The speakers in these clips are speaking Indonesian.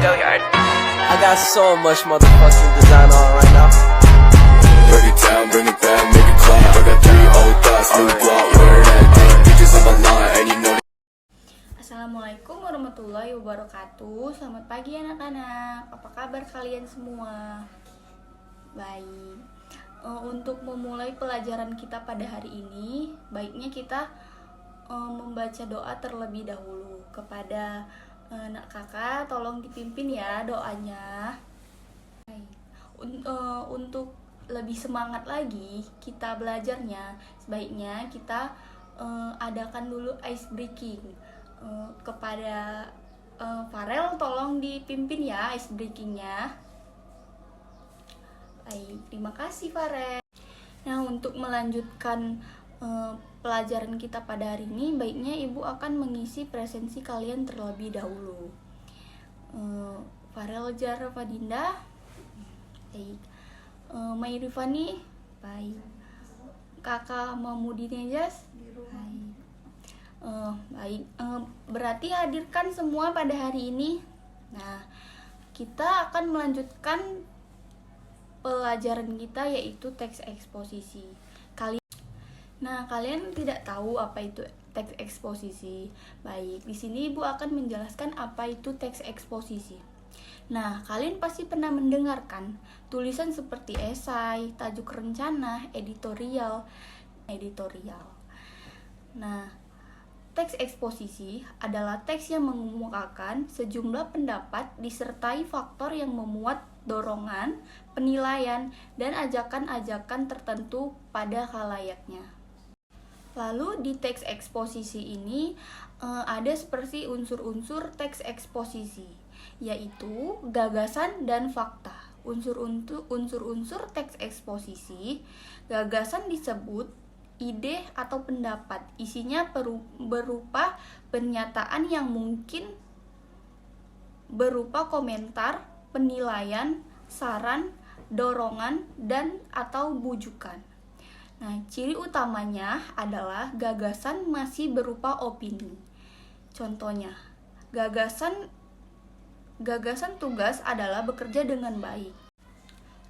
I got so much motherfucking design on right now. Break it down, bring it back, make it clap. I got 3 old thoughts, new guap, wear that thing. Bitches on my line, and you know. Assalamualaikum warahmatullahi wabarakatuh. Selamat pagi anak-anak. Apa kabar kalian semua? Baik. Untuk memulai pelajaran kita pada hari ini, baiknya kita membaca doa terlebih dahulu. Kepada nak kakak, tolong dipimpin ya doanya. Baik. Untuk lebih semangat lagi kita belajarnya, sebaiknya kita adakan dulu ice breaking. Kepada Farel, tolong dipimpin ya ice breakingnya. Baik, terima kasih Farel. Nah, untuk melanjutkan pelajaran kita pada hari ini, baiknya ibu akan mengisi presensi kalian terlebih dahulu. Farel Jar Fadinda, baik. Mai Rifani, baik. Kakak Mahmudi Nejas, baik. Baik, berarti hadirkan semua pada hari ini. Nah, kita akan melanjutkan pelajaran kita, yaitu teks eksposisi. Kalian tidak tahu apa itu teks eksposisi. Baik, di sini Ibu akan menjelaskan apa itu teks eksposisi. Nah, kalian pasti pernah mendengarkan tulisan seperti esai, tajuk rencana, editorial. Nah, teks eksposisi adalah teks yang mengemukakan sejumlah pendapat disertai faktor yang memuat dorongan, penilaian, dan ajakan-ajakan tertentu pada khalayaknya. Lalu di teks eksposisi ini ada seperti unsur-unsur teks eksposisi, yaitu gagasan dan fakta. Unsur-unsur teks eksposisi, gagasan disebut ide atau pendapat, isinya berupa pernyataan yang mungkin berupa komentar, penilaian, saran, dorongan, dan atau bujukan. Nah, ciri utamanya adalah gagasan masih berupa opini. Contohnya, gagasan tugas adalah bekerja dengan baik.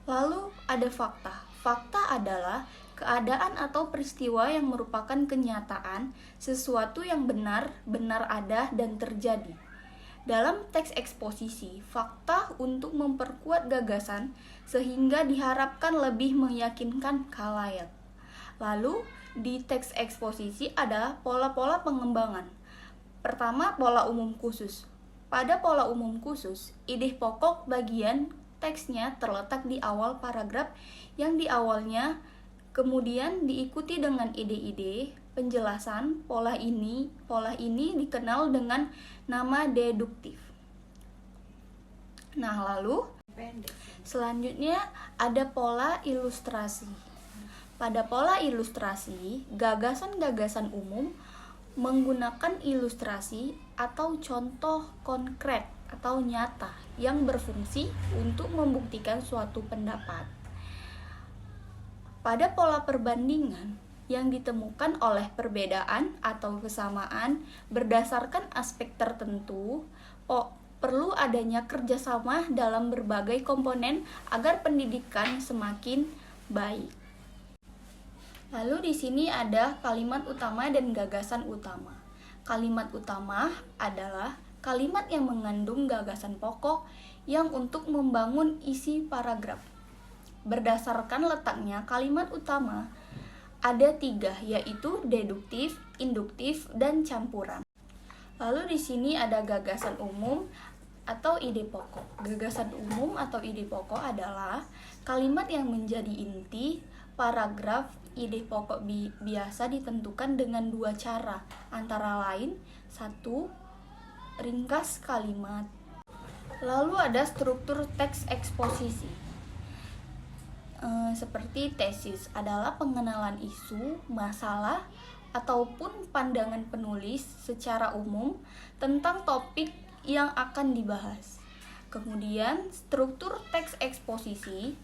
Lalu ada fakta. Fakta adalah keadaan atau peristiwa yang merupakan kenyataan, sesuatu yang benar ada dan terjadi. Dalam teks eksposisi, fakta untuk memperkuat gagasan sehingga diharapkan lebih meyakinkan khalayak. Lalu, di teks eksposisi ada pola-pola pengembangan. Pertama, pola umum khusus. Pada pola umum khusus, ide pokok bagian teksnya terletak di awal paragraf yang di awalnya, kemudian diikuti dengan ide-ide penjelasan. Pola ini dikenal dengan nama deduktif. Nah, lalu selanjutnya ada pola ilustrasi. Pada pola ilustrasi, gagasan-gagasan umum menggunakan ilustrasi atau contoh konkret atau nyata yang berfungsi untuk membuktikan suatu pendapat. Pada pola perbandingan yang ditemukan oleh perbedaan atau kesamaan berdasarkan aspek tertentu, perlu adanya kerjasama dalam berbagai komponen agar pendidikan semakin baik. Lalu di sini ada kalimat utama dan gagasan utama. Kalimat utama adalah kalimat yang mengandung gagasan pokok yang untuk membangun isi paragraf. Berdasarkan letaknya, kalimat utama ada 3, yaitu deduktif, induktif, dan campuran. Lalu di sini ada gagasan umum atau ide pokok. Gagasan umum atau ide pokok adalah kalimat yang menjadi inti paragraf. Ide pokok biasa ditentukan dengan 2 cara, antara lain 1. Ringkas kalimat. Lalu ada struktur teks eksposisi. Seperti tesis adalah pengenalan isu, masalah, ataupun pandangan penulis secara umum tentang topik yang akan dibahas. Kemudian struktur teks eksposisi,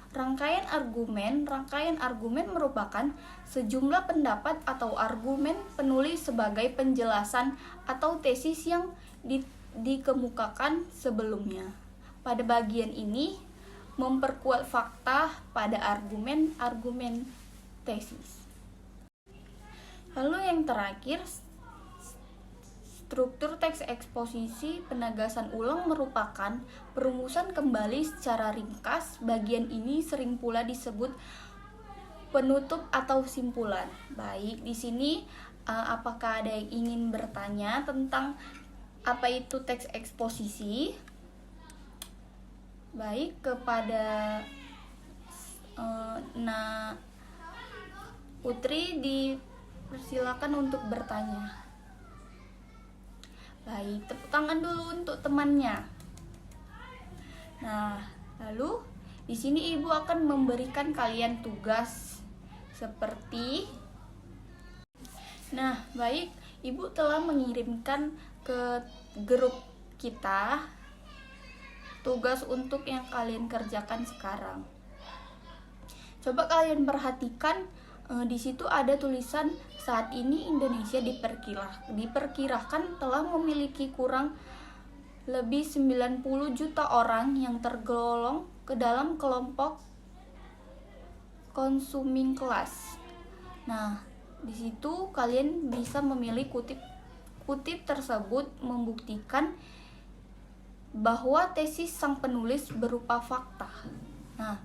rangkaian argumen merupakan sejumlah pendapat atau argumen penulis sebagai penjelasan atau tesis yang dikemukakan sebelumnya. Pada bagian ini memperkuat fakta pada argumen-argumen tesis. Lalu yang terakhir, struktur teks eksposisi penegasan ulang merupakan perumusan kembali secara ringkas. Bagian ini sering pula disebut penutup atau simpulan. Baik, di sini apakah ada yang ingin bertanya tentang apa itu teks eksposisi? Baik, kepada Putri dipersilakan untuk bertanya. Baik, tepuk tangan dulu untuk temannya. Nah, lalu di sini Ibu akan memberikan kalian tugas seperti. Nah, baik, Ibu telah mengirimkan ke grup kita tugas untuk yang kalian kerjakan sekarang. Coba kalian perhatikan, di situ ada tulisan saat ini Indonesia diperkirakan telah memiliki kurang lebih 90 juta orang yang tergolong ke dalam kelompok consuming class. Nah, di situ kalian bisa memilih kutip tersebut membuktikan bahwa tesis sang penulis berupa fakta. Nah,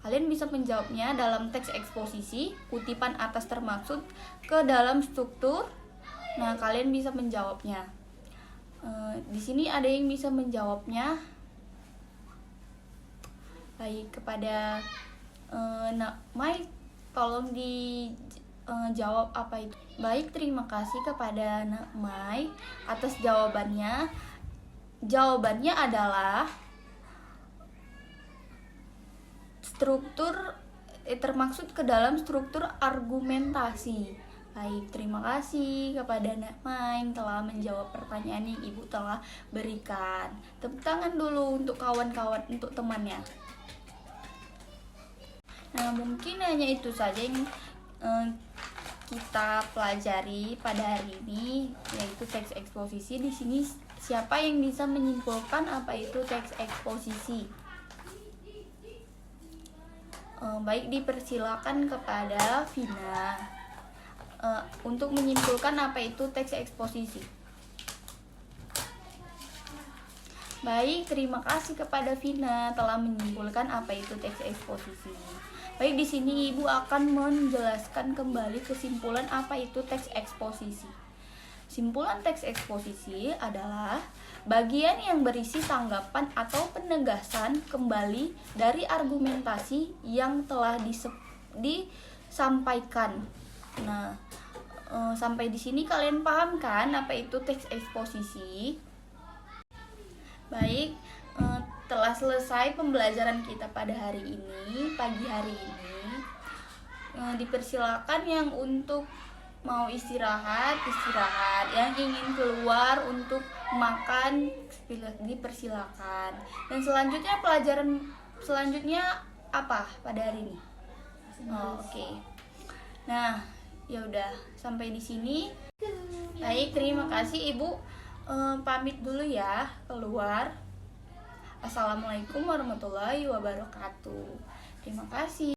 kalian bisa menjawabnya dalam teks eksposisi, kutipan atas termaksud ke dalam struktur. Nah, kalian bisa menjawabnya. Di sini ada yang bisa menjawabnya. Baik, kepada Mai, tolong dijawab apa itu. Baik, terima kasih kepada Mai atas jawabannya. Jawabannya adalah struktur termaksud ke dalam struktur argumentasi. Baik, terima kasih kepada Mai telah menjawab pertanyaan yang Ibu telah berikan. Tepuk tangan dulu untuk kawan-kawan, untuk temannya. Nah, mungkin hanya itu saja yang kita pelajari pada hari ini, yaitu teks eksposisi. Di sini siapa yang bisa menyimpulkan apa itu teks eksposisi? Baik, dipersilakan kepada Vina untuk menyimpulkan apa itu teks eksposisi. Baik, terima kasih kepada Vina telah menyimpulkan apa itu teks eksposisi. Baik, di sini Ibu akan menjelaskan kembali kesimpulan apa itu teks eksposisi. Simpulan teks eksposisi adalah bagian yang berisi tanggapan atau penegasan kembali dari argumentasi yang telah disampaikan. Nah, sampai di sini kalian paham kan apa itu teks eksposisi? Baik, telah selesai pembelajaran kita pada hari ini, pagi hari ini. Dipersilakan yang untuk mau istirahat, yang ingin keluar untuk makan, dipersilakan. Dan selanjutnya pelajaran selanjutnya apa pada hari ini? Oke. Nah, ya udah sampai di sini. Baik, terima kasih Ibu. Pamit dulu ya, keluar. Assalamualaikum warahmatullahi wabarakatuh. Terima kasih.